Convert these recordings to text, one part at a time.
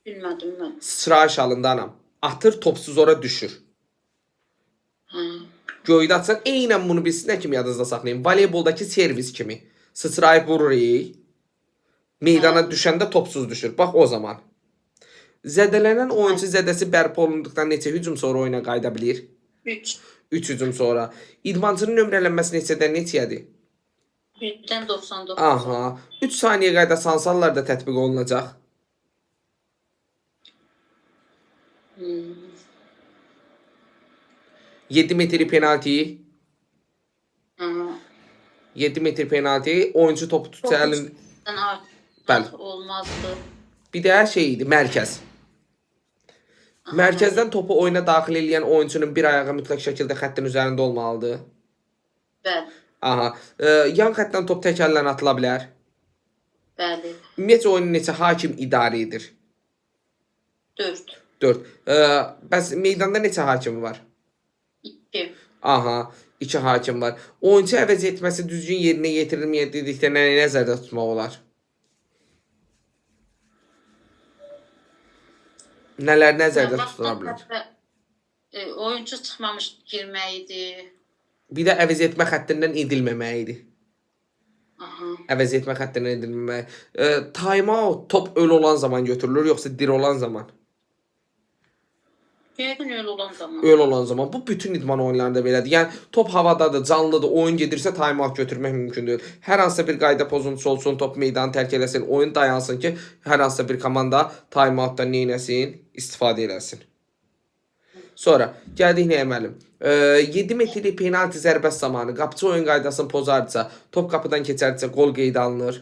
Bilmədim. Sıçrayış halındanam. Atır, topsuz ora düşür. Göydə atsan, eynən bunu bilsin, nə kimi yadınızda saxlayın. Voleyboldakı servis kimi. Sıçrayıb vurur. Meydana düşəndə topsuz düşür. Bax o zaman. Zədələnən oyuncu zədəsi bərpa olunduqdan neçə hücum sonra oyuna qayıda bilir? 3. 3 hücum sonra. İdmançının nömrələnməsi neçədən neçəyədir? 1-dən 99. Aha. 3 saniyə qaydası hansı hallarda tətbiq olunacaq? 7 metri penalti. 7 metr penalti. Oyuncu topu tutsa əlin... Bəli. Olmazdı. Bir də şey idi, mərkəz. Mərkəzdən topu oyuna daxil edən oyuncunun bir ayağı mütləq şəkildə xəttin üzərində olmalıdır. Bəli. Aha. Yan xətdən top tək əllə atıla bilər. Bəli. Ümumiyyətcə oyunu neçə hakim idarə edir? 4. 4. Bəs meydanda neçə hakim var? 2. Aha. 2 hakim var. Oyuncu əvəz etməsi düzgün yerinə yetirilməyədikdə nə nəzərdə tutmaq olar? Nələr nəzərdə tutula bilər? Oyuncu çıxmamış girməyidir. Bir də əvəz etmə xəttindən edilməməyidir. Aha. Əvəz etmə xəttindən edilməməyi. Time-out top ölü olan zaman götürülür, yoxsa diri olan zaman? Yəqin öyle olan zaman. Öyle olan zaman. Bu bütün idman oyunlarında belədir. Yəni top havadadır, canlıdır, oyun gedirsə time-out götürmək mümkündür. Hər hansısa bir qayda pozuntusu olsun, top meydanı tərk eləsin, oyun dayansın ki, hər hansısa bir komanda time-outdan nə eləsin? İstifadə eləsin. Sonra gəldik nəyə müəllim? 7 metrlik penalti zərbəsi zamanı qapıcı oyun qaydasını pozardısa, top qapıdan keçərdisə qol qeydə alınır.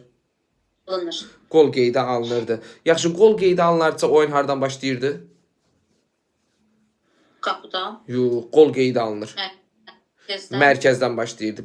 Alınır. Qol qeydə alınırdı. Yaxşı, qol qeydə alınarsa oyun hardan başlayırdı? Qapıdan. Yox, qol qeydə alınır. Mərkəzdən. Mərkəzdən başlayırdı.